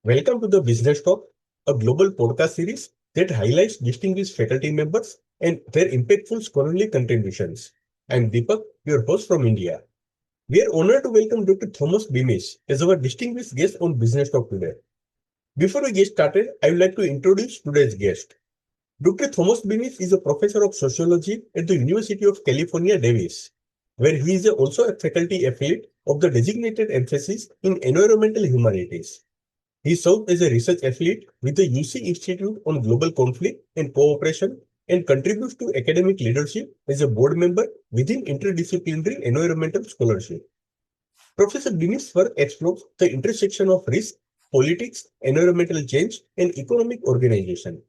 Welcome to the Business Talk, a global podcast series that highlights distinguished faculty members and their impactful scholarly contributions. I'm Deepak, your host from India. We are honored to welcome Dr. Thomas Beamish as our distinguished guest on Business Talk today. Before we get started, I would like to introduce today's guest. Dr. Thomas Beamish is a professor of sociology at the University of California, Davis, where he is also a faculty affiliate of the designated emphasis in environmental humanities. He served as a research affiliate with the UC Institute on Global Conflict and Cooperation and contributes to academic leadership as a board member within interdisciplinary environmental scholarship. Professor Beamish's work explores the intersection of risk, politics, environmental change, and economic organization.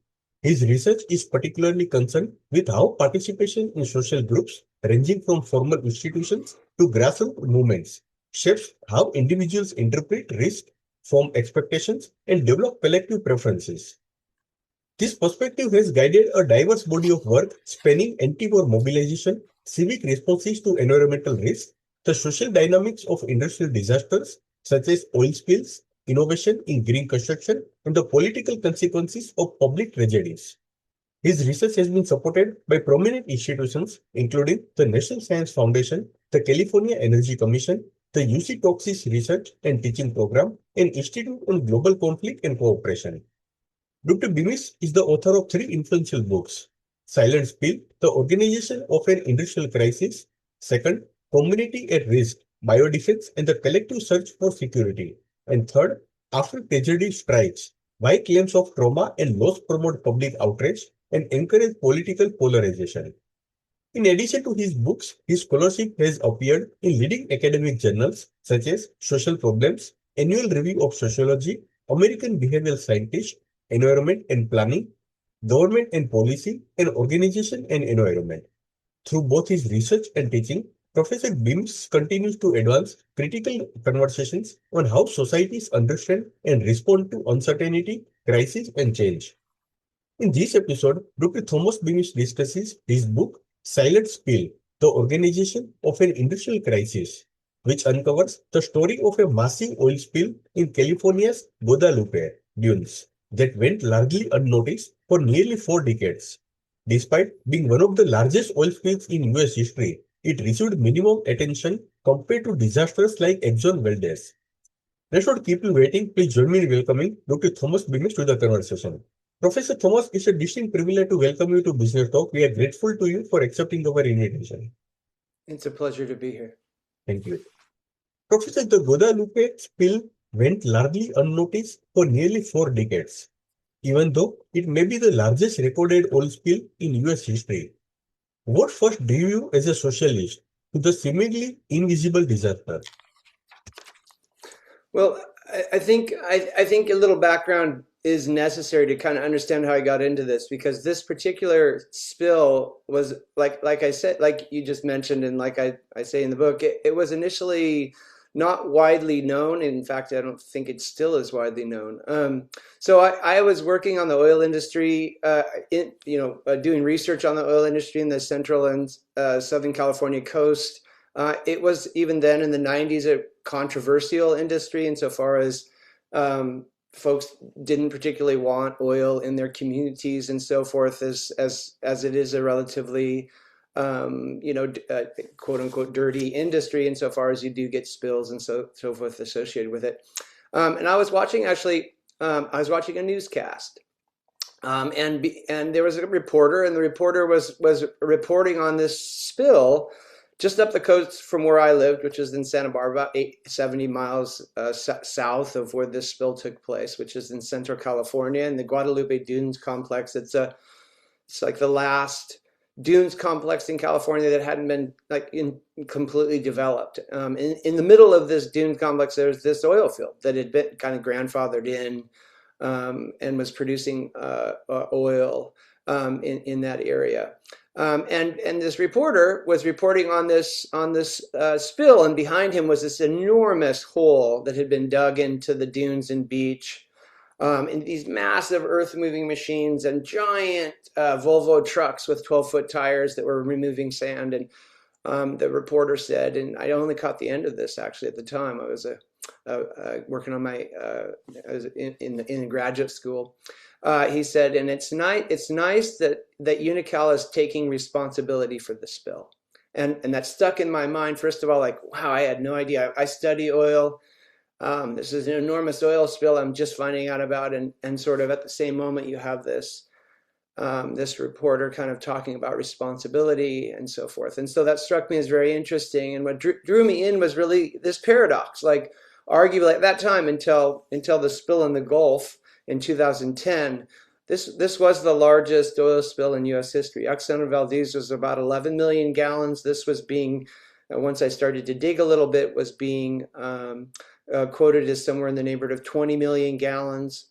His research is particularly concerned with how participation in social groups, ranging from formal institutions to grassroots movements, shapes how individuals interpret risk, form expectations, and develop collective preferences. This perspective has guided a diverse body of work spanning anti-war mobilization, civic responses to environmental risk, the social dynamics of industrial disasters such as oil spills, innovation in green construction, and the political consequences of public tragedies. His research has been supported by prominent institutions including the National Science Foundation, the California Energy Commission, the UC Toxis Research and Teaching Program, and Institute on Global Conflict and Cooperation. Dr. Beamish is the author of three influential books: Silent Spill, The Organization of an Industrial Crisis; second, Community at Risk, Biodefense and the Collective Search for Security; and third, After Tragedy Strikes, Why Claims of Trauma and Loss Promote Public Outrage and Encourage Political Polarization. In addition to his books, his scholarship has appeared in leading academic journals such as Social Problems, Annual Review of Sociology, American Behavioral Scientist, Environment and Planning, Government and Policy, and Organization and Environment. Through both his research and teaching, Professor Beams continues to advance critical conversations on how societies understand and respond to uncertainty, crisis, and change. In this episode, Dr. Thomas Beamish discusses his book, Silent Spill, The Organization of an Industrial Crisis, which uncovers the story of a massive oil spill in California's Guadalupe dunes that went largely unnoticed for nearly 4 decades. Despite being one of the largest oil spills in US history, it received minimum attention compared to disasters like Exxon Valdez. Let's not keep you waiting. Please join me in welcoming Dr. Thomas Beamish to the conversation. Professor Thomas, it's a distinct privilege to welcome you to Business Talk. We are grateful to you for accepting our invitation. It's a pleasure to be here. Thank you. Professor, the Guadalupe spill went largely unnoticed for nearly 4 decades, even though it may be the largest recorded oil spill in US history. What first drew you as a socialist to the seemingly invisible disaster? Well, I think a little background is necessary to kind of understand how I got into this because this particular spill was like I said, like you just mentioned, and like I say in the book, it was initially not widely known. In fact, I don't think it still is widely known. So I was working on the oil industry, doing research on the oil industry in the central and Southern California coast. It was even then in the 90s a controversial industry insofar as folks didn't particularly want oil in their communities and so forth, as it is a relatively quote unquote dirty industry insofar as you do get spills and so forth associated with it. And I was watching I was watching a newscast. And there was a reporter, and the reporter was reporting on this spill just up the coast from where I lived, which is in Santa Barbara, about 70 miles south of where this spill took place, which is in Central California, in the Guadalupe Dunes complex. It's like the last dunes complex in California that hadn't been completely developed. In the middle of this dune complex, there's this oil field that had been kind of grandfathered in and was producing oil in that area. And this reporter was reporting on this spill, and behind him was this enormous hole that had been dug into the dunes and beach, and these massive earth-moving machines and giant Volvo trucks with 12-foot tires that were removing sand. And the reporter said, and I only caught the end of this actually at the time. I was working on my in graduate school. He said, and it's nice that Unocal is taking responsibility for the spill, and that stuck in my mind. First of all, like, wow, I had no idea. I study oil. This is an enormous oil spill I'm just finding out about, and sort of at the same moment you have this reporter kind of talking about responsibility and so forth. And so that struck me as very interesting. And what drew me in was really this paradox. Like, arguably at that time, until the spill in the Gulf in 2010, this was the largest oil spill in U.S. history. Exxon Valdez was about 11 million gallons. This was being, once I started to dig a little bit, was being quoted as somewhere in the neighborhood of 20 million gallons.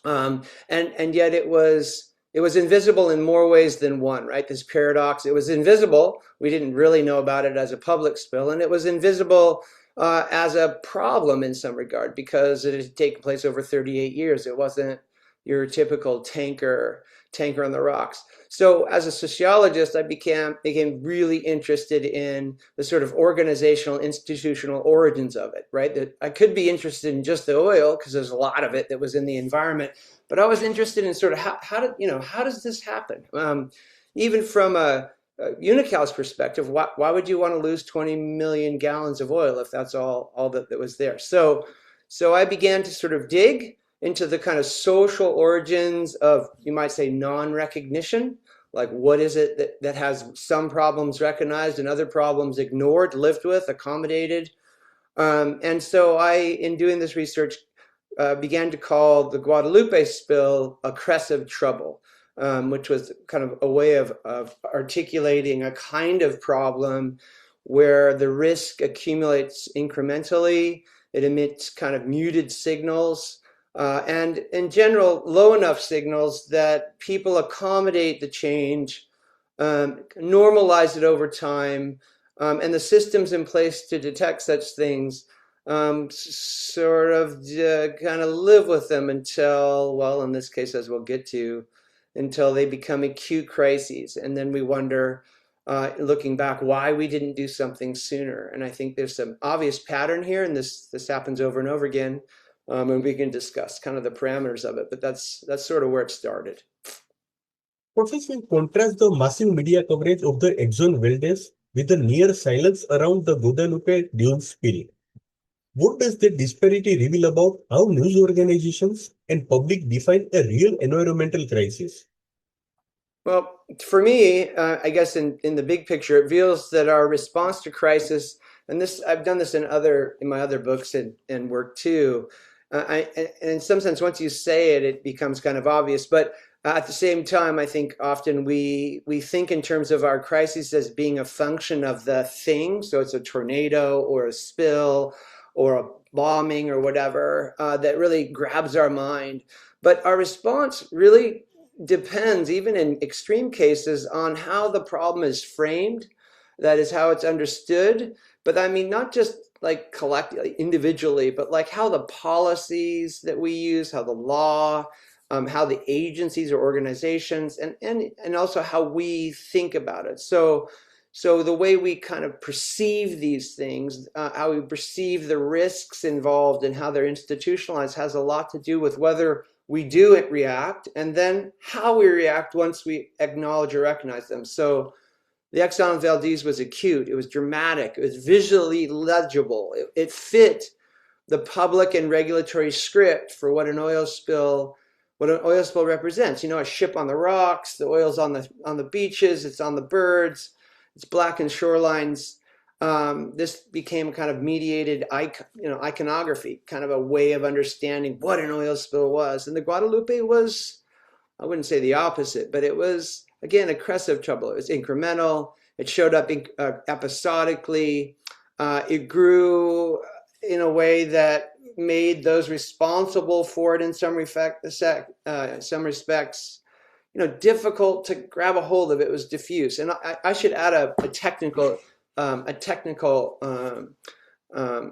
And yet it was invisible in more ways than one, right? This paradox. It was invisible. We didn't really know about it as a public spill, and it was invisible as a problem in some regard because it had taken place over 38 years. It wasn't your typical tanker on the rocks. So as a sociologist, I became really interested in the sort of organizational, institutional origins of it, right? That I could be interested in just the oil because there's a lot of it that was in the environment, but I was interested in sort of how does this happen? Even from a Unical's perspective, why would you want to lose 20 million gallons of oil if that's all that was there? So I began to sort of dig into the kind of social origins of, you might say, non-recognition. Like, what is it that has some problems recognized and other problems ignored, lived with, accommodated? And so I, in doing this research, began to call the Guadalupe spill oppressive trouble, which was kind of a way of articulating a kind of problem where the risk accumulates incrementally. It emits kind of muted signals, and in general, low enough signals that people accommodate the change, normalize it over time, and the systems in place to detect such things sort of kind of live with them until, well, in this case, as we'll get to, until they become acute crises. And then we wonder, looking back, why we didn't do something sooner. And I think there's some obvious pattern here, and this happens over and over again. And we can discuss kind of the parameters of it, but that's sort of where it started. Professor, contrast the massive media coverage of the Exxon Valdez with the near silence around the Guadalupe dune spill. What does that disparity reveal about how news organizations and public define a real environmental crisis? Well, for me, I guess in the big picture, it reveals that our response to crisis, and this I've done this in my other books and work too. And in some sense, once you say it, it becomes kind of obvious. But at the same time, I think often we think in terms of our crises as being a function of the thing. So it's a tornado or a spill or a bombing or whatever that really grabs our mind. But our response really depends, even in extreme cases, on how the problem is framed. That is how it's understood. But I mean, not just like collectively, individually, but like how the policies that we use, how the law, how the agencies or organizations, and also how we think about it. So the way we kind of perceive these things, how we perceive the risks involved and how they're institutionalized has a lot to do with whether we do react and then how we react once we acknowledge or recognize them. So the Exxon Valdez was acute, it was dramatic, it was visually legible, it fit the public and regulatory script for what an oil spill represents. You know, a ship on the rocks, the oil's on the beaches, it's on the birds, it's blackened shorelines. This became a kind of mediated iconography, kind of a way of understanding what an oil spill was. And the Guadalupe was, I wouldn't say the opposite, but it was, again, oppressive trouble. It was incremental. It showed up episodically. It grew in a way that made those responsible for it in some respects, difficult to grab a hold of. It was diffuse. And I should add a technical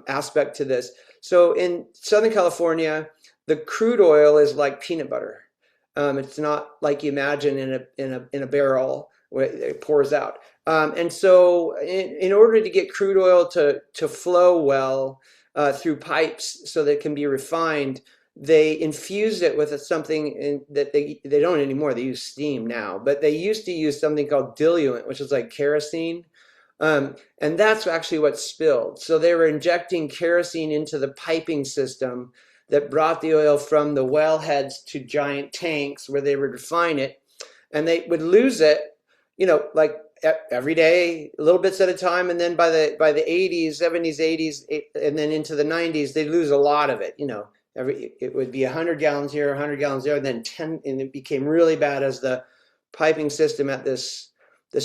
aspect to this. So in Southern California, the crude oil is like peanut butter. It's not like you imagine in a barrel where it pours out. And so in order to get crude oil to flow well, through pipes so that it can be refined. They infused it with something that they don't anymore. They use steam now, but they used to use something called diluent, which is like kerosene. And that's actually what spilled. So they were injecting kerosene into the piping system that brought the oil from the wellheads to giant tanks where they would refine it. And they would lose it, like every day, little bits at a time. And then by the 80s, 70s, 80s, and then into the 90s, they'd lose a lot of it. It would be 100 gallons here, 100 gallons there, and then 10, and it became really bad as the piping system at this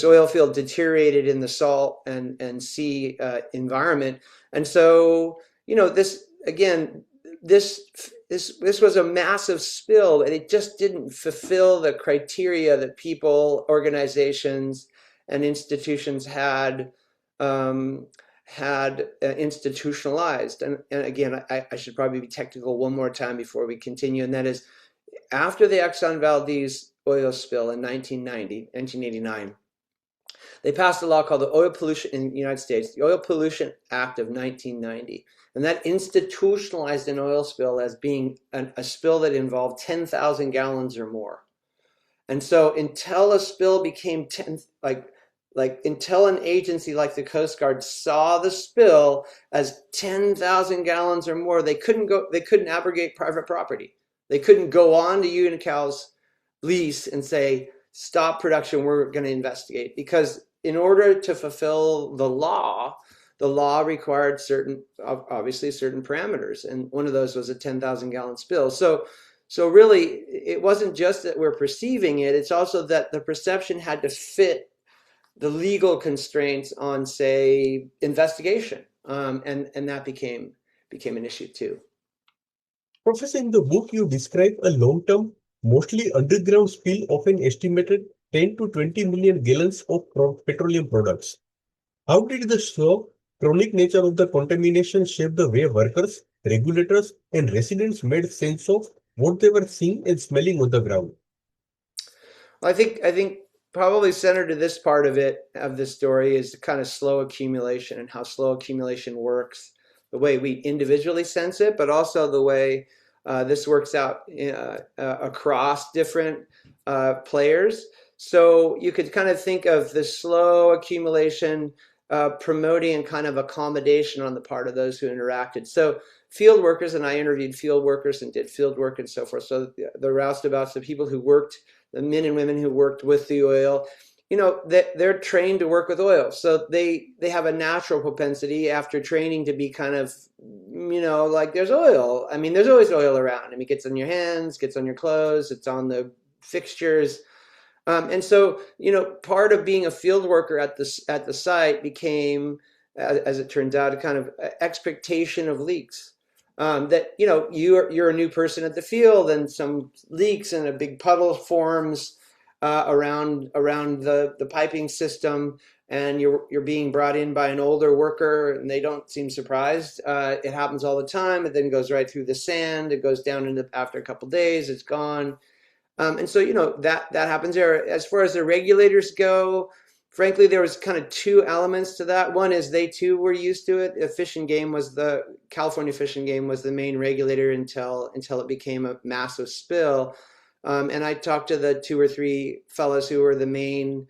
oil field deteriorated in the salt and sea environment. And so, this again, this was a massive spill, and it just didn't fulfill the criteria that people, organizations, and institutions had institutionalized. And again, I should probably be technical one more time before we continue, and that is after the Exxon Valdez oil spill in 1989. They passed a law called the Oil Pollution in the United States, the Oil Pollution Act of 1990. And that institutionalized an oil spill as being a spill that involved 10,000 gallons or more. And so until a spill became until an agency like the Coast Guard saw the spill as 10,000 gallons or more, they couldn't abrogate private property. They couldn't go on to Unical's lease and say, stop production, we're going to investigate. Because in order to fulfill the law required obviously certain parameters. And one of those was a 10,000 gallon spill. So really, it wasn't just that we're perceiving it, it's also that the perception had to fit the legal constraints on, say, investigation. And that became an issue too. Professor, in the book, you describe a long-term, mostly underground spill of an estimated 10 to 20 million gallons of petroleum products. How did the slow, chronic nature of the contamination shape the way workers, regulators, and residents made sense of what they were seeing and smelling on the ground? I think probably centered to this part of this story is the kind of slow accumulation and how slow accumulation works, the way we individually sense it, but also the way this works out across different players. So you could kind of think of the slow accumulation promoting kind of accommodation on the part of those who interacted. So field workers, and I interviewed field workers and did field work and so forth. So the roustabouts, the people who worked, the men and women who worked with the oil, they're trained to work with oil. So they have a natural propensity after training to be kind of, like there's oil. I mean, there's always oil around. I mean, it gets on your hands, gets on your clothes, it's on the fixtures. And so, part of being a field worker at the site became, as it turns out, a kind of expectation of leaks. That you're a new person at the field, and some leaks and a big puddle forms around the piping system, and you're being brought in by an older worker, and they don't seem surprised. It happens all the time. It then goes right through the sand. It goes down after a couple days. It's gone. And so, that happens there. As far as the regulators go, frankly, there was kind of two elements to that. One is they too were used to it. The California Fish and Game was the main regulator until it became a massive spill. And I talked to the two or three fellows who were the main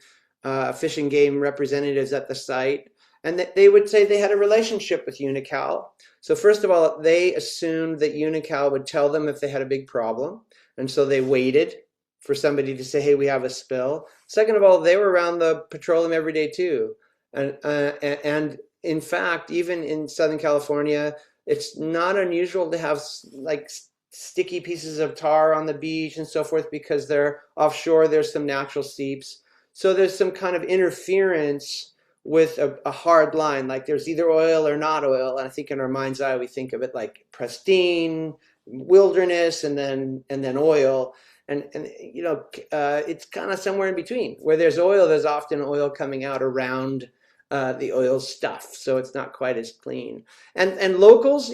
Fish and Game representatives at the site. And they would say they had a relationship with Unical. So first of all, they assumed that Unical would tell them if they had a big problem. And so they waited for somebody to say, hey, we have a spill. Second of all, they were around the petroleum every day too. And in fact, even in Southern California, it's not unusual to have like sticky pieces of tar on the beach and so forth, because they're offshore, there's some natural seeps. So there's some kind of interference with a hard line, like there's either oil or not oil. And I think in our mind's eye, we think of it like pristine, wilderness, and then oil, and it's kind of somewhere in between. Where there's oil, there's often oil coming out around the oil stuff, so it's not quite as clean. And locals,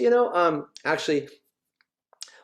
actually,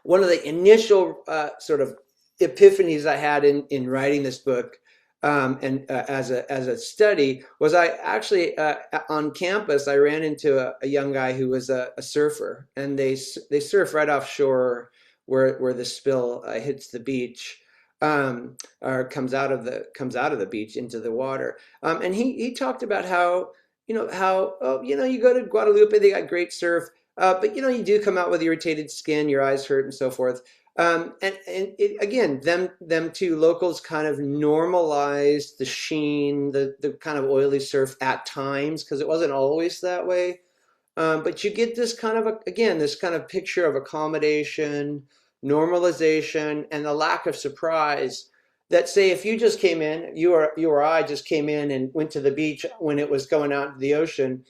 one of the initial sort of epiphanies I had in writing this book and as a study was I actually on campus I ran into a young guy who was a surfer, and they surf right offshore where the spill hits the beach, or comes out of the beach into the water, and he talked about how you go to Guadalupe, they got great surf, but you do come out with irritated skin, your eyes hurt, and so forth. And again, them two locals kind of normalized the sheen, the kind of oily surf at times, because it wasn't always that way. But you get this kind of again, this kind of picture of accommodation, normalization, and the lack of surprise. That say, if you just came in, you or I just came in and went to the beach when it was going out to the ocean,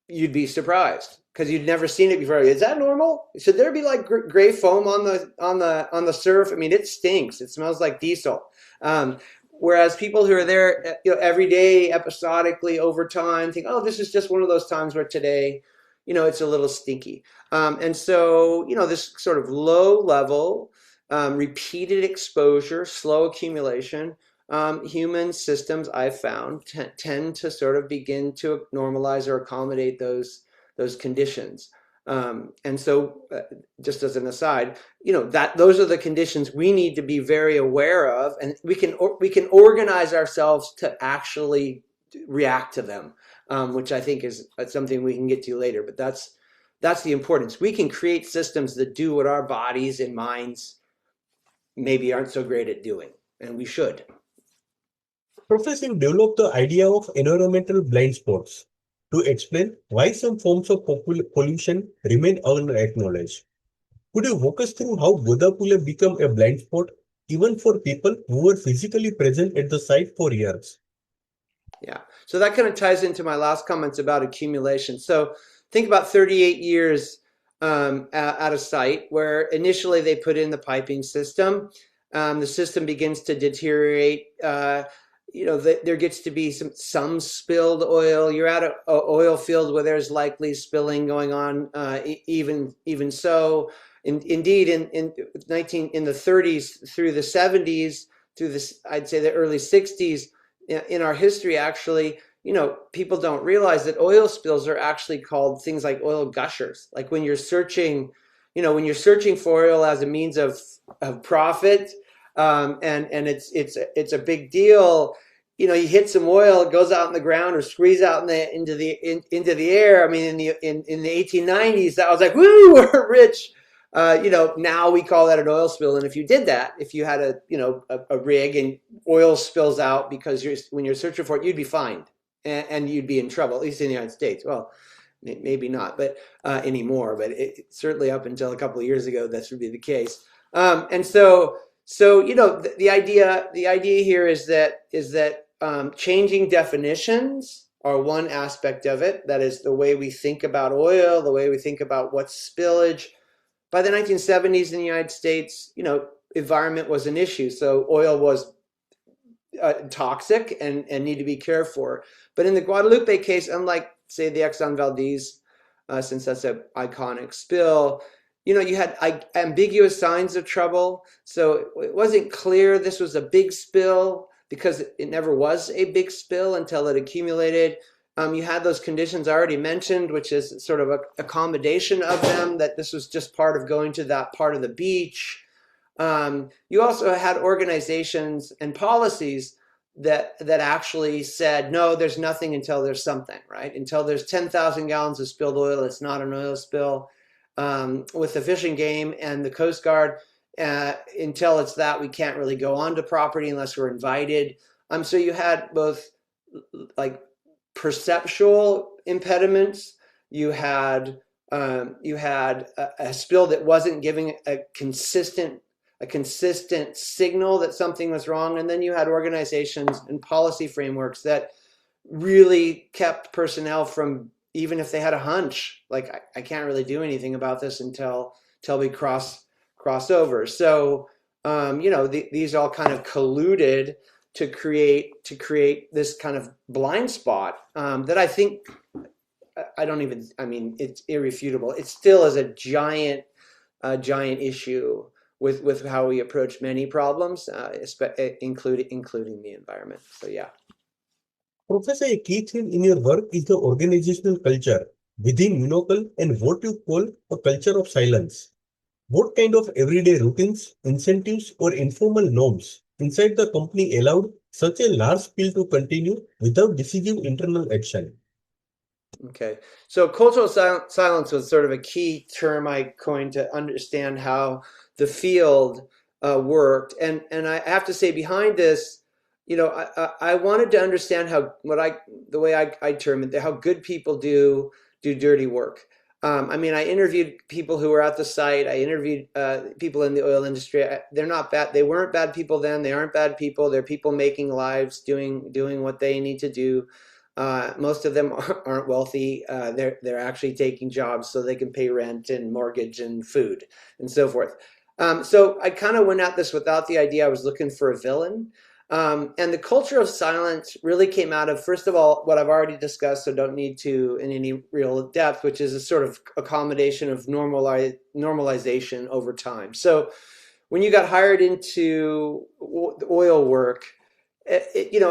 you'd be surprised because you'd never seen it before. Is that normal? Should there be like gray foam on the surf? I mean, it stinks. It smells like diesel. Um, Whereas people who are there, every day, episodically, over time, think, oh, this is just one of those times where today, it's a little stinky. And so, this sort of low level, repeated exposure, slow accumulation, human systems I've found tend to sort of begin to normalize or accommodate those conditions. And so, just as an aside, that those are the conditions we need to be very aware of, and we can organize ourselves to actually react to them, which I think is something we can get to later. But that's the importance. We can create systems that do what our bodies and minds maybe aren't so great at doing, and we should. Professor, you developed the idea of environmental blind spots to explain why some forms of pollution remain unacknowledged. Could you walk us through how Guadalupe became a blind spot, even for people who were physically present at the site for years? Yeah. So that kind of ties into my last comments about accumulation. So think about 38 years at a site where initially they put in the piping system. The system begins to deteriorate. There gets to be some spilled oil. You're at an oil field where there's likely spilling going on. Even so, indeed, in the 30s through the 70s, through this, I'd say the early 60s, in our history, actually, people don't realize that oil spills are actually called things like oil gushers. Like when you're searching for oil as a means of profit, and it's a big deal. You hit some oil, it goes out in the ground or squeeze out into the air. I mean, in the 1890s, that was like, woo, we're rich. Now we call that an oil spill. And if you did that, if you had a rig and oil spills out because when you're searching for it, you'd be fined and you'd be in trouble, at least in the United States. Well, maybe not, but anymore. But certainly up until a couple of years ago, that would be the case. And so the idea here is that changing definitions are one aspect of it. That is the way we think about oil, the way we think about what's spillage. By the 1970s in the United States, environment was an issue. So oil was toxic and need to be cared for. But in the Guadalupe case, unlike, say, the Exxon Valdez, since that's an iconic spill, you had ambiguous signs of trouble. So it wasn't clear this was a big spill because it never was a big spill until it accumulated. You had those conditions I already mentioned, which is sort of a accommodation of them, that this was just part of going to that part of the beach. You also had organizations and policies that actually said, no, there's nothing until there's something, right? Until there's 10,000 gallons of spilled oil, it's not an oil spill. With the fishing game and the Coast Guard, until it's that, we can't really go onto property unless we're invited. So you had both like perceptual impediments. You had a spill that wasn't giving a consistent signal that something was wrong, and then you had organizations and policy frameworks that really kept personnel from, even if they had a hunch, like I can't really do anything about this until we cross over. So these all kind of colluded to create this kind of blind spot that I think it's irrefutable. It still is a giant issue with how we approach many problems, including the environment. So yeah. Professor, a key theme in your work is the organizational culture within Monocle and what you call a culture of silence. What kind of everyday routines, incentives, or informal norms inside the company allowed such a large spill to continue without decisive internal action? Okay, so cultural silence was sort of a key term I coined to understand how the field worked, and I have to say behind this, I wanted to understand how the way I term it, how good people do dirty work. I mean, I interviewed people who were at the site. I interviewed people in the oil industry. They're not bad. They weren't bad people then. They aren't bad people. They're people making lives, doing what they need to do. Most of them aren't wealthy. They're actually taking jobs so they can pay rent and mortgage and food and so forth. So I kind of went at this without the idea I was looking for a villain. And the culture of silence really came out of, first of all, what I've already discussed, so don't need to in any real depth, which is a sort of accommodation of normalization over time. So when you got hired into oil work,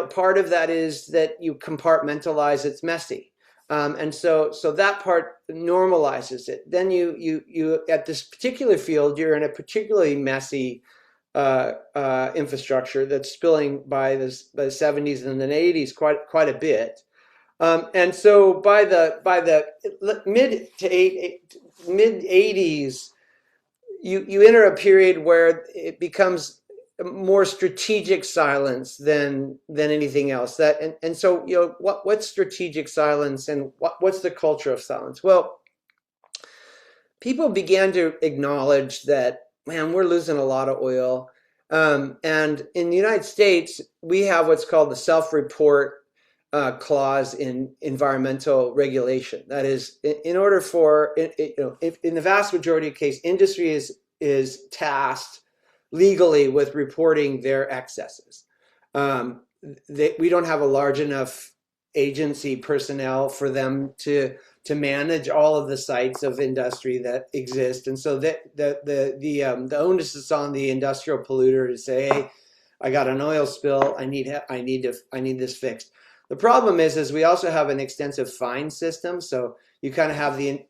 part of that is that you compartmentalize. It's messy, and so that part normalizes it. Then you at this particular field, you're in a particularly messy infrastructure that's spilling by the 70s and the 80s quite a bit. And so by the mid 80s, you enter a period where it becomes more strategic silence than anything else. And so what's strategic silence, and what's the culture of silence? Well, people began to acknowledge that, man, we're losing a lot of oil. And in the United States, we have what's called the self-report clause in environmental regulation. That is, in order for, if in the vast majority of case, industry is tasked legally with reporting their excesses. We don't have a large enough agency personnel for them to manage all of the sites of industry that exist, and so the onus is on the industrial polluter to say, "Hey, I got an oil spill. I need this fixed." The problem is we also have an extensive fine system, so you kind of have the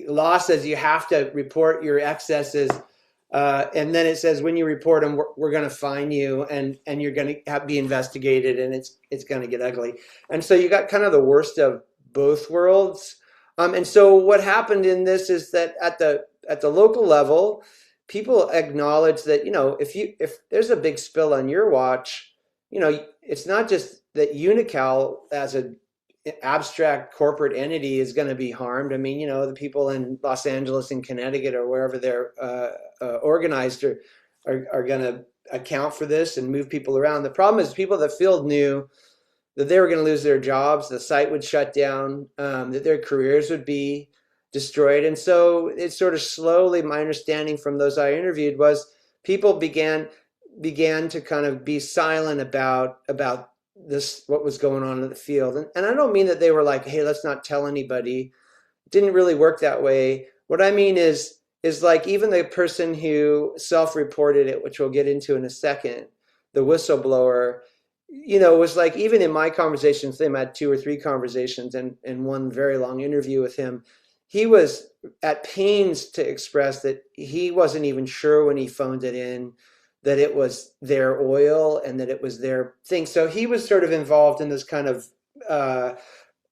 law says you have to report your excesses. And then it says when you report them, we're going to fine you, and you're going to be investigated, and it's going to get ugly. And so you got kind of the worst of both worlds. And so what happened in this is that at the local level, people acknowledge that if there's a big spill on your watch, it's not just that Unical as a abstract corporate entity is going to be harmed. I mean, the people in Los Angeles and Connecticut or wherever they're organized are going to account for this and move people around. The problem is people in the field knew that they were going to lose their jobs, the site would shut down, that their careers would be destroyed. And so it's sort of slowly, my understanding from those I interviewed was people began to kind of be silent about this, what was going on in the field. And I don't mean that they were like, hey, let's not tell anybody. It didn't really work that way. What I mean is like even the person who self-reported it, which we'll get into in a second, the whistleblower, was like, even in my conversations with him, I had 2 or 3 conversations and one very long interview with him. He was at pains to express that he wasn't even sure when he phoned it in that it was their oil and that it was their thing. So he was sort of involved in this kind of,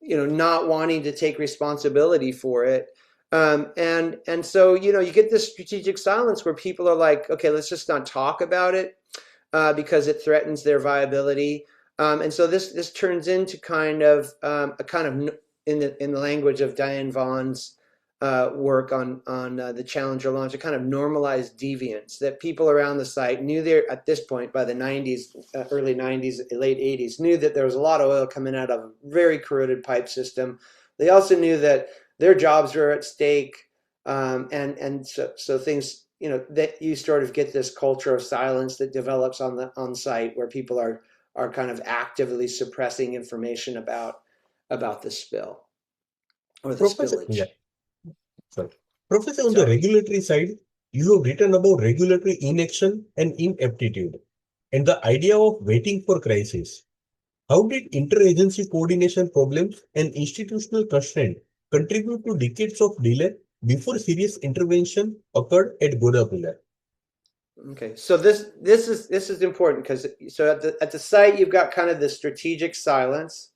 not wanting to take responsibility for it. And so, you get this strategic silence where people are like, okay, let's just not talk about it because it threatens their viability. And so this turns into kind of in the language of Diane Vaughn's work on the Challenger launch, a kind of normalized deviance that people around the site knew there at this point by the 90s, early 90s, late 80s, knew that there was a lot of oil coming out of a very corroded pipe system. They also knew that their jobs were at stake, and so things, that you sort of get this culture of silence that develops on site where people are kind of actively suppressing information about the spill or the Professor, spillage. yeah, sorry. Professor, on the Sorry. regulatory side, You have written about regulatory inaction and ineptitude, and the idea of waiting for crisis. How did interagency coordination problems and institutional constraint contribute to decades of delay before serious intervention occurred at Guadalupe? Okay, so this is important because so at the site you've got kind of the strategic silence,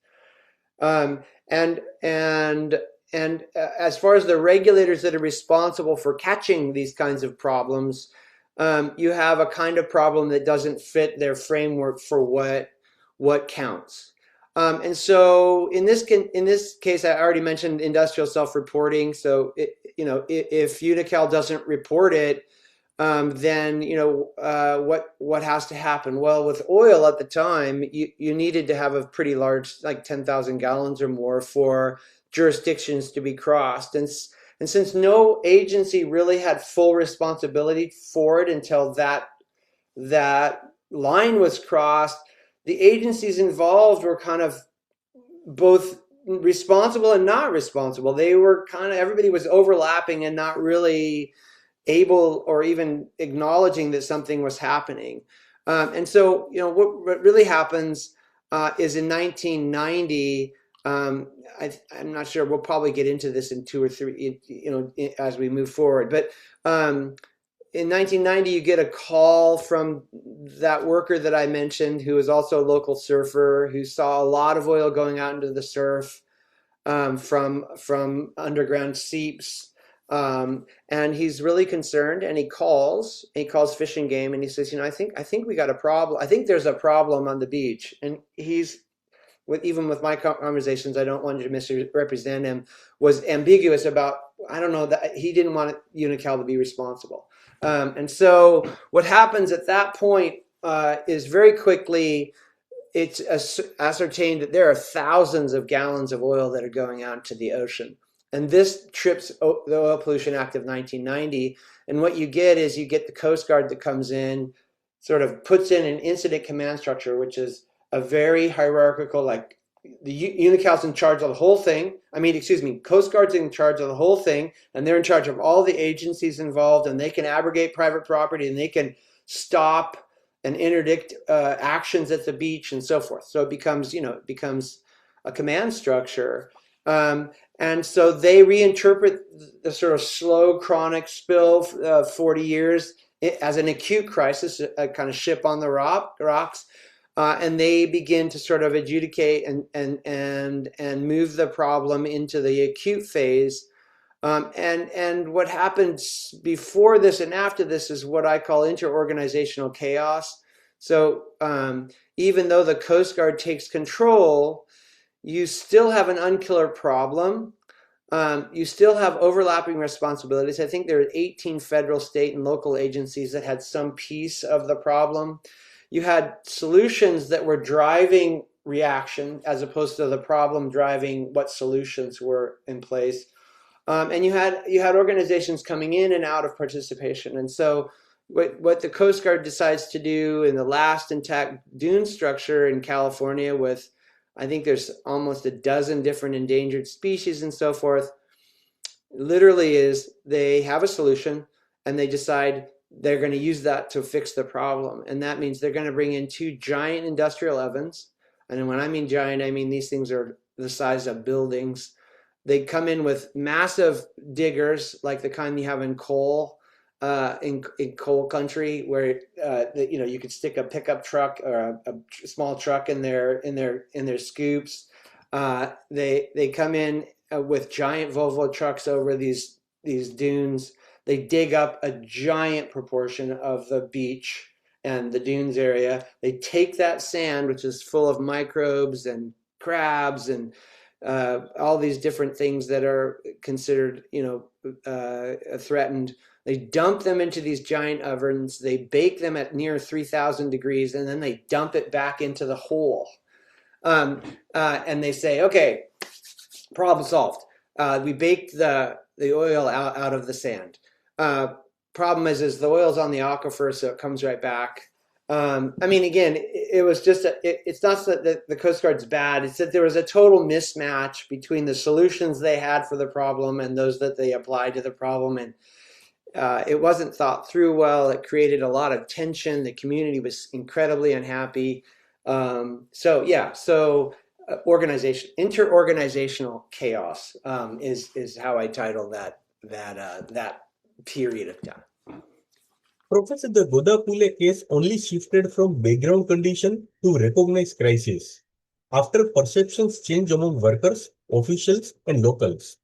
um, and and as far as the regulators that are responsible for catching these kinds of problems, you have a kind of problem that doesn't fit their framework for what counts. And so in this case, I already mentioned industrial self-reporting. So if Unical doesn't report it, then what has to happen? Well, with oil at the time, you needed to have a pretty large, like 10,000 gallons or more, for jurisdictions to be crossed. And since no agency really had full responsibility for it until that line was crossed, the agencies involved were kind of both responsible and not responsible. They were kind of, everybody was overlapping and not really able or even acknowledging that something was happening. And so, what really happens is in 1990, I'm not sure, we'll probably get into this in two or three, as we move forward. But in 1990, you get a call from that worker that I mentioned, who was also a local surfer, who saw a lot of oil going out into the surf from underground seeps. And he's really concerned, and he calls Fish and Game, and he says, I think we got a problem. I think there's a problem on the beach. And he's, even with my conversations, I don't want you to misrepresent him, was ambiguous about, I don't know, that he didn't want Unical to be responsible. And so what happens at that point is very quickly it's ascertained that there are thousands of gallons of oil that are going out into the ocean. And this trips the Oil Pollution Act of 1990. And what you get is you get the Coast Guard that comes in, sort of puts in an incident command structure, which is a very hierarchical, like the Unical's in charge of the whole thing. Coast Guard's in charge of the whole thing, and they're in charge of all the agencies involved, and they can abrogate private property, and they can stop and interdict actions at the beach and so forth. So it becomes a command structure. And so they reinterpret the sort of slow chronic spill 40 years as an acute crisis, a kind of ship on the rocks. And they begin to sort of adjudicate and move the problem into the acute phase. And what happens before this and after this is what I call interorganizational chaos. So even though the Coast Guard takes control, you still have an unkiller problem. You still have overlapping responsibilities. I think there are 18 federal, state, and local agencies that had some piece of the problem. You had solutions that were driving reaction as opposed to the problem driving what solutions were in place. And you had organizations coming in and out of participation. And so what the Coast Guard decides to do in the last intact dune structure in California, with I think there's almost a dozen different endangered species and so forth, literally is they have a solution and they decide they're going to use that to fix the problem. And that means they're going to bring in two giant industrial ovens. And when I mean giant, I mean these things are the size of buildings. They come in with massive diggers, like the kind you have in coal, in coal country, where you could stick a pickup truck or a small truck in their scoops. They come in with giant Volvo trucks over these dunes. They dig up a giant proportion of the beach and the dunes area. They take that sand, which is full of microbes and crabs and all these different things that are considered, threatened. They dump them into these giant ovens. They bake them at near 3,000 degrees, and then they dump it back into the hole. And they say, okay, problem solved. We baked the oil out of the sand. Problem is the oil's on the aquifer, so it comes right back. Again, it was just, it's not that the Coast Guard's bad. It's that there was a total mismatch between the solutions they had for the problem and those that they applied to the problem. It wasn't thought through well. It created a lot of tension. The community was incredibly unhappy. So yeah, so interorganizational chaos is how I title that period of time. Professor, the Godapule case only shifted from background condition to recognize crisis. After perceptions change among workers, officials, and locals.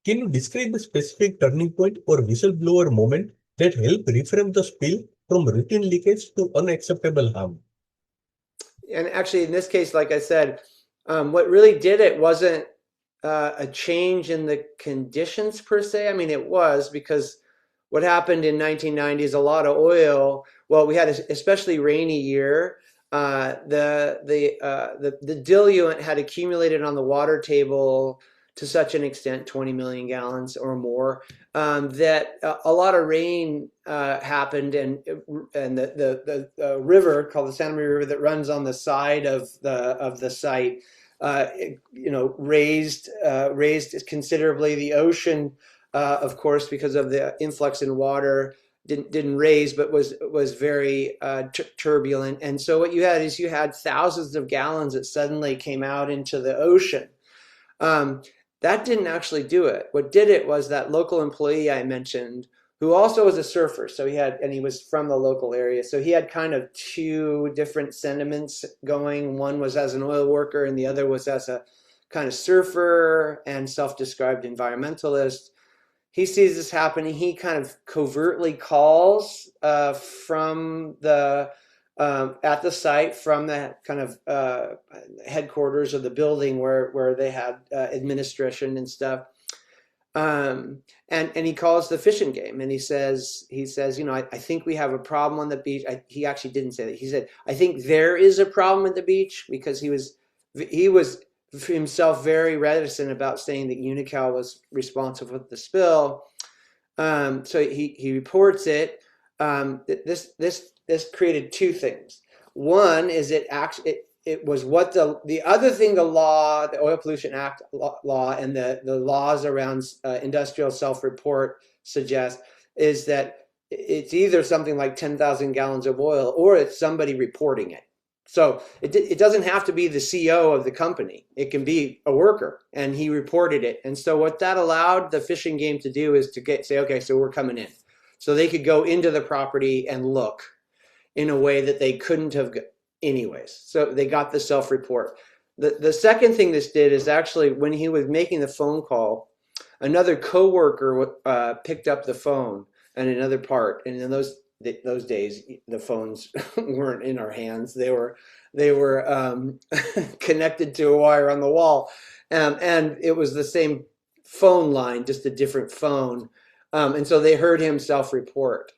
Can you describe the specific turning point or whistleblower moment that helped reframe the spill from routine leakage to unacceptable harm? And actually, in this case, like I said, what really did it wasn't a change in the conditions per se. I mean, it was because what happened in 1990 is a lot of oil. Well, we had an especially rainy year. The diluent had accumulated on the water table to such an extent, 20 million gallons or more, that a lot of rain happened, and the river called the Santa Maria River that runs on the side of the site, raised considerably. The ocean, of course, because of the influx in water, didn't raise, but was very turbulent. And so what you had thousands of gallons that suddenly came out into the ocean. Um, that didn't actually do it. What did it was that local employee I mentioned, who also was a surfer. So he was from the local area. So he had kind of two different sentiments going. One was as an oil worker, and the other was as a kind of surfer and self-described environmentalist. He sees this happening. He kind of covertly calls from the at the site, from the kind of headquarters of the building where they had administration and stuff. And he calls the fishing game, and he says, I think we have a problem on the beach. He actually didn't say that. He said, I think there is a problem at the beach, because he was himself very reticent about saying that Unocal was responsible for the spill. So he reports it. This created two things. One is it was what the other thing, the Oil Pollution Act law, and the laws around industrial self-report suggest, is that it's either something like 10,000 gallons of oil, or it's somebody reporting it. So it doesn't have to be the CEO of the company. It can be a worker, and he reported it. And so what that allowed the fishing game to do is to say, okay, so we're coming in. So they could go into the property and look in a way that they couldn't have anyways. So they got the self-report. The second thing this did is, actually, when he was making the phone call, another coworker picked up the phone in another part. And in those days, the phones weren't in our hands. They were connected to a wire on the wall, and it was the same phone line, just a different phone. And so they heard him self-report.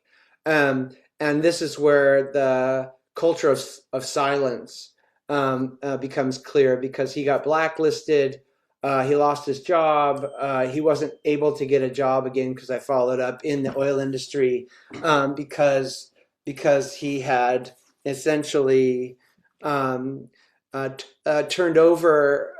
And this is where the culture of silence becomes clear, because he got blacklisted. He lost his job. He wasn't able to get a job again, because I followed up, in the oil industry, because he had essentially turned over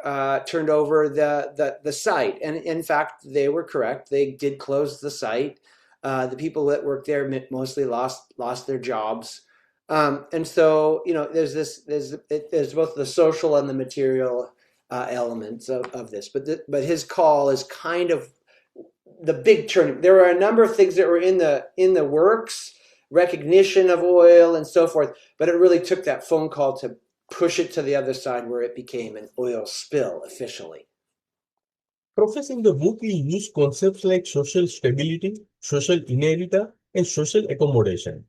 the site. And in fact, they were correct. They did close the site. The people that worked there mostly lost their jobs. And so, there's both the social and the material elements of this. But his call is kind of the big turning. There were a number of things that were in the works, recognition of oil and so forth, but it really took that phone call to push it to the other side, where it became an oil spill officially. Professor, in the book, you use concepts like social stability, social inertia, and social accommodation.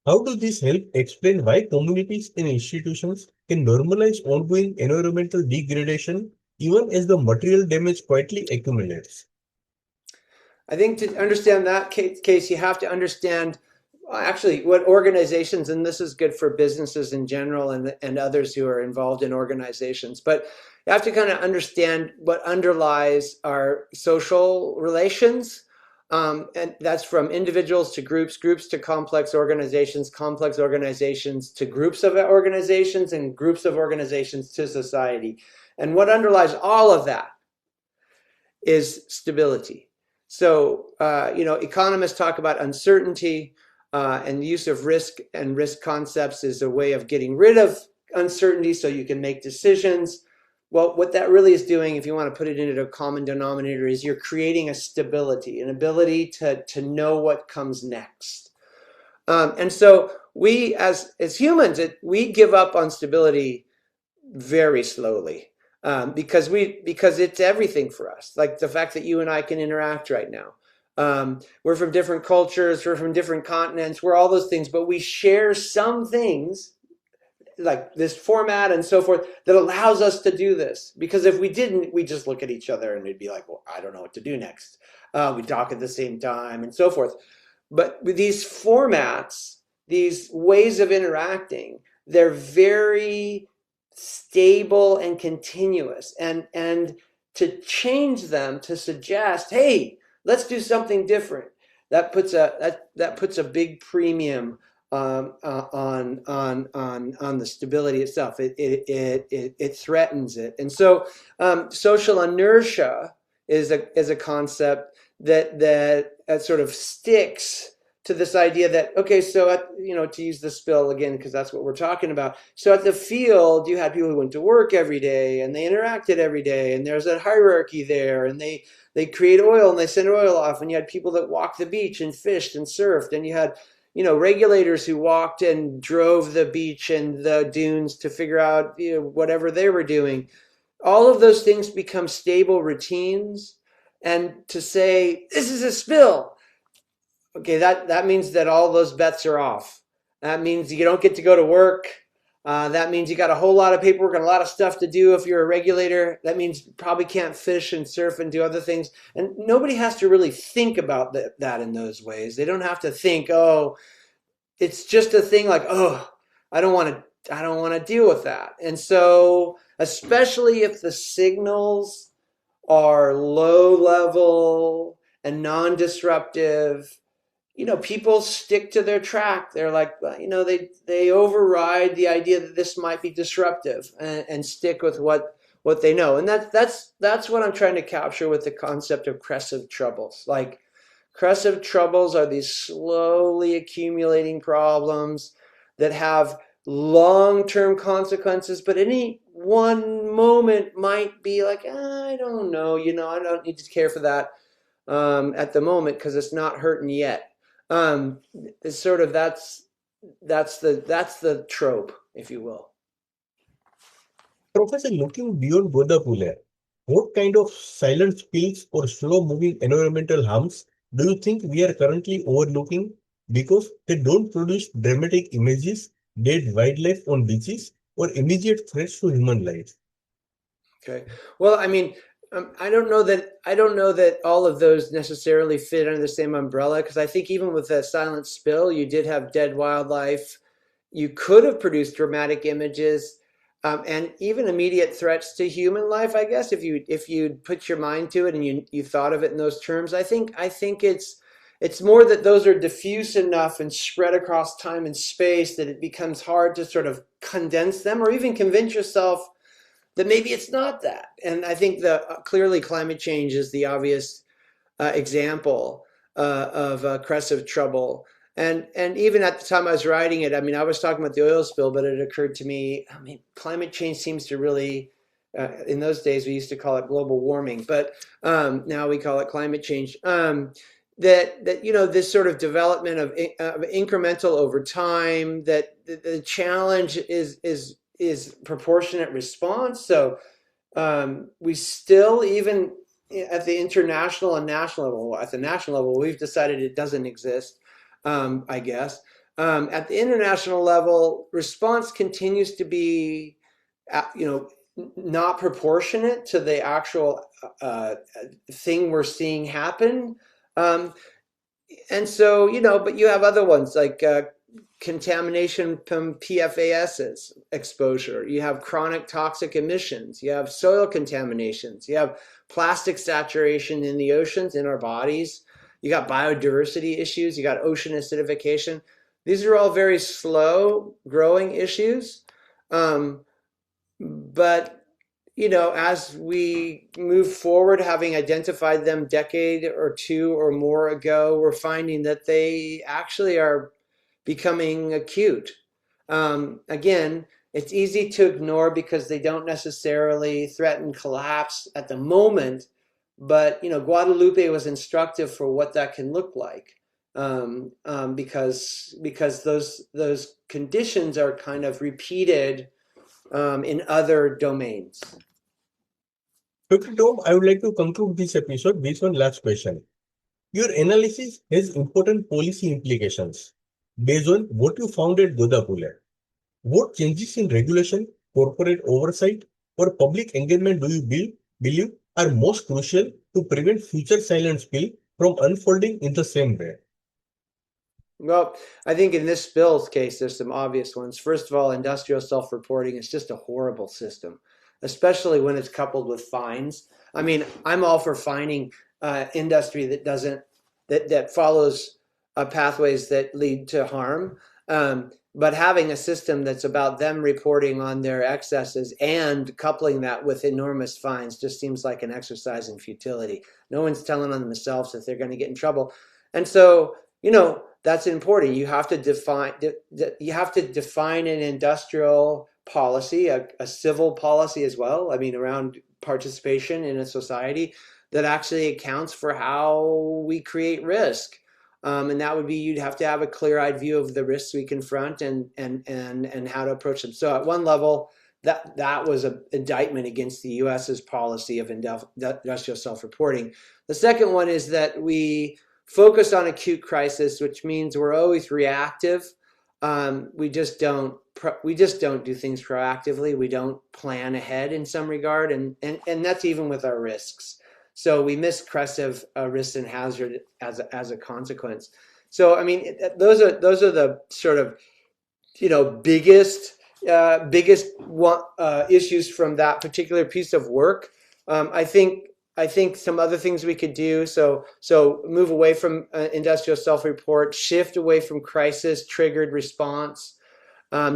How do these help explain why communities and institutions can normalize ongoing environmental degradation even as the material damage quietly accumulates? I think to understand that case, you have to understand actually what organizations, and this is good for businesses in general, and others who are involved in organizations, but you have to kind of understand what underlies our social relations. And that's from individuals to groups to complex organizations to groups of organizations, and groups of organizations to society. And what underlies all of that is stability. So, economists talk about uncertainty, and the use of risk and risk concepts is a way of getting rid of uncertainty so you can make decisions. Well, what that really is doing, if you want to put it into a common denominator, is you're creating a stability, an ability to know what comes next. And so we, as humans, we give up on stability very slowly, because it's everything for us. Like the fact that you and I can interact right now. We're from different cultures, we're from different continents, we're all those things, but we share some things like this format and so forth that allows us to do this. Because if we didn't, we just look at each other and we'd be like, well, I don't know what to do next. We talk at the same time and so forth. But with these formats, these ways of interacting, they're very stable and continuous. And to change them, to suggest, hey, let's do something different, that puts a big premium on the stability itself. It threatens it. And so social inertia is a concept that sort of sticks to this idea that, okay, so to use the spill again, because that's what we're talking about. So at the field, you had people who went to work every day and they interacted every day, and there's a hierarchy there, and they create oil and they send oil off, and you had people that walked the beach and fished and surfed, and you had regulators who walked and drove the beach and the dunes to figure out whatever they were doing. All of those things become stable routines. And to say, this is a spill, okay, that means that all those bets are off. That means you don't get to go to work. That means you got a whole lot of paperwork and a lot of stuff to do if you're a regulator. That means you probably can't fish and surf and do other things. And nobody has to really think about that in those ways. They don't have to think, oh, it's just a thing like, oh, I don't want to deal with that. And so, especially if the signals are low level and non-disruptive, people stick to their track. They're like, they override the idea that this might be disruptive, and stick with what they know. And that's what I'm trying to capture with the concept of crescent troubles. Like, crescent troubles are these slowly accumulating problems that have long-term consequences, but any one moment might be like, I don't know, I don't need to care for that at the moment because it's not hurting yet. It's sort of that's the trope, if you will. Professor, looking beyond Guadalupe, what kind of silent spills or slow-moving environmental harms do you think we are currently overlooking because they don't produce dramatic images, dead wildlife on beaches, or immediate threats to human life? Okay. Well, I mean, I don't know that all of those necessarily fit under the same umbrella, because I think even with a silent spill, you did have dead wildlife. You could have produced dramatic images, and even immediate threats to human life, I guess, if you put your mind to it and you thought of it in those terms. I think it's more that those are diffuse enough and spread across time and space that it becomes hard to sort of condense them, or even convince yourself that maybe it's not that. And I think clearly climate change is the obvious example of crescent trouble. And even at the time I was writing it, I mean, I was talking about the oil spill, but it occurred to me, I mean, climate change seems to really, in those days we used to call it global warming, but now we call it climate change. That this sort of development of incremental over time, that the challenge is proportionate response. So we still, even at the international and national level, at the national level, we've decided it doesn't exist, I guess. At the international level, response continues to be, not proportionate to the actual thing we're seeing happen. Um, and so, but you have other ones like contamination from PFAS's exposure. You have chronic toxic emissions. You have soil contaminations. You have plastic saturation in the oceans, in our bodies. You got biodiversity issues. You got ocean acidification. These are all very slow growing issues. But as we move forward, having identified them decade or two or more ago, we're finding that they actually are becoming acute. Again, it's easy to ignore because they don't necessarily threaten collapse at the moment, but Guadalupe was instructive for what that can look like, because those conditions are kind of repeated in other domains. Dr. Tom, I would like to conclude this episode with one last question. Your analysis has important policy implications. Based on what you found at Godapule, what changes in regulation, corporate oversight, or public engagement do you believe are most crucial to prevent future silent spill from unfolding in the same way? Well, I think in this spill's case, there's some obvious ones. First of all, industrial self-reporting is just a horrible system, especially when it's coupled with fines. I mean, I'm all for fining industry that doesn't that follows pathways that lead to harm. But having a system that's about them reporting on their excesses and coupling that with enormous fines just seems like an exercise in futility. No one's telling on themselves if they're going to get in trouble. And so, that's important. You have to define an industrial policy, a civil policy as well. I mean, around participation in a society that actually accounts for how we create risk. And that would be, you'd have to have a clear-eyed view of the risks we confront and how to approach them. So at one level, that was an indictment against the US's policy of industrial self-reporting. The second one is that we focus on acute crisis, which means we're always reactive. We just don't do things proactively. We don't plan ahead in some regard, and that's even with our risks. So we miss cressive risks and hazard as a consequence. So I mean, those are the sort of biggest issues from that particular piece of work. I think some other things we could do. So move away from industrial self-report, shift away from crisis-triggered response,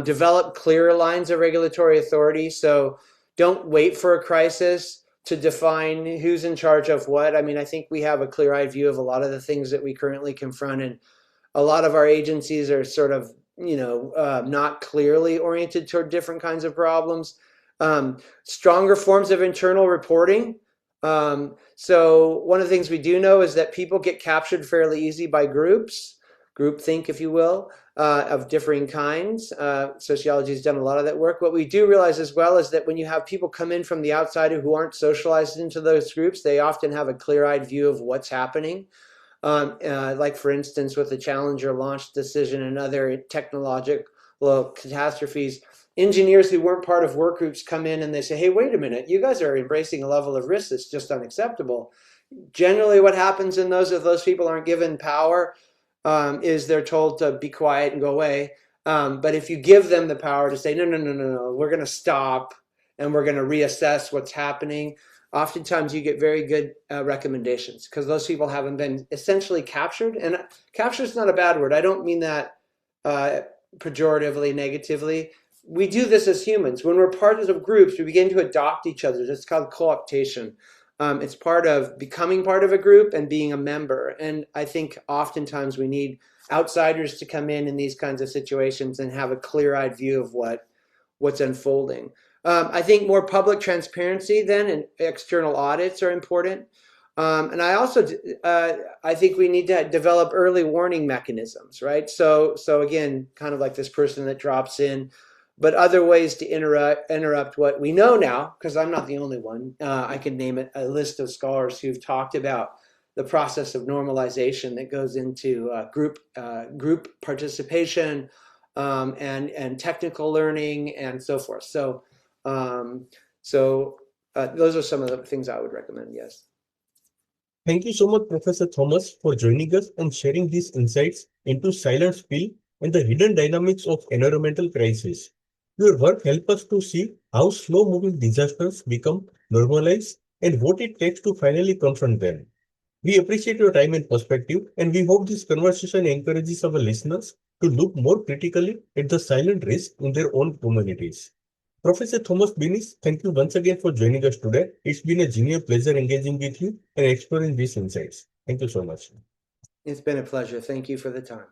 develop clearer lines of regulatory authority. So don't wait for a crisis to define who's in charge of what. I mean, I think we have a clear-eyed view of a lot of the things that we currently confront, and a lot of our agencies are sort of not clearly oriented toward different kinds of problems. Stronger forms of internal reporting. So one of the things we do know is that people get captured fairly easy by groups, groupthink, if you will, of differing kinds. Sociology has done a lot of that work. What we do realize as well is that when you have people come in from the outside who aren't socialized into those groups, they often have a clear-eyed view of what's happening. Like for instance, with the Challenger launch decision and other technological catastrophes, engineers who weren't part of work groups come in and they say, hey, wait a minute, you guys are embracing a level of risk that's just unacceptable. Generally what happens in those, if those people aren't given power, is they're told to be quiet and go away. But if you give them the power to say, no, we're going to stop and we're going to reassess what's happening, oftentimes you get very good recommendations because those people haven't been essentially captured. And capture is not a bad word. I don't mean that pejoratively, negatively. We do this as humans. When we're part of groups, we begin to adopt each other. It's called co-optation. It's part of becoming part of a group and being a member. And I think oftentimes we need outsiders to come in these kinds of situations and have a clear-eyed view of what's unfolding. I think more public transparency then and external audits are important. And I also I think we need to develop early warning mechanisms, right? So again, kind of like this person that drops in, but other ways to interrupt what we know now, because I'm not the only one. I can name a list of scholars who've talked about the process of normalization that goes into group participation and technical learning and so forth. So those are some of the things I would recommend. Yes. Thank you so much, Professor Thomas, for joining us and sharing these insights into silent spill and the hidden dynamics of environmental crisis. Your work helps us to see how slow-moving disasters become normalized and what it takes to finally confront them. We appreciate your time and perspective, and we hope this conversation encourages our listeners to look more critically at the silent risk in their own communities. Professor Thomas Beamish, thank you once again for joining us today. It's been a genuine pleasure engaging with you and exploring these insights. Thank you so much. It's been a pleasure. Thank you for the time.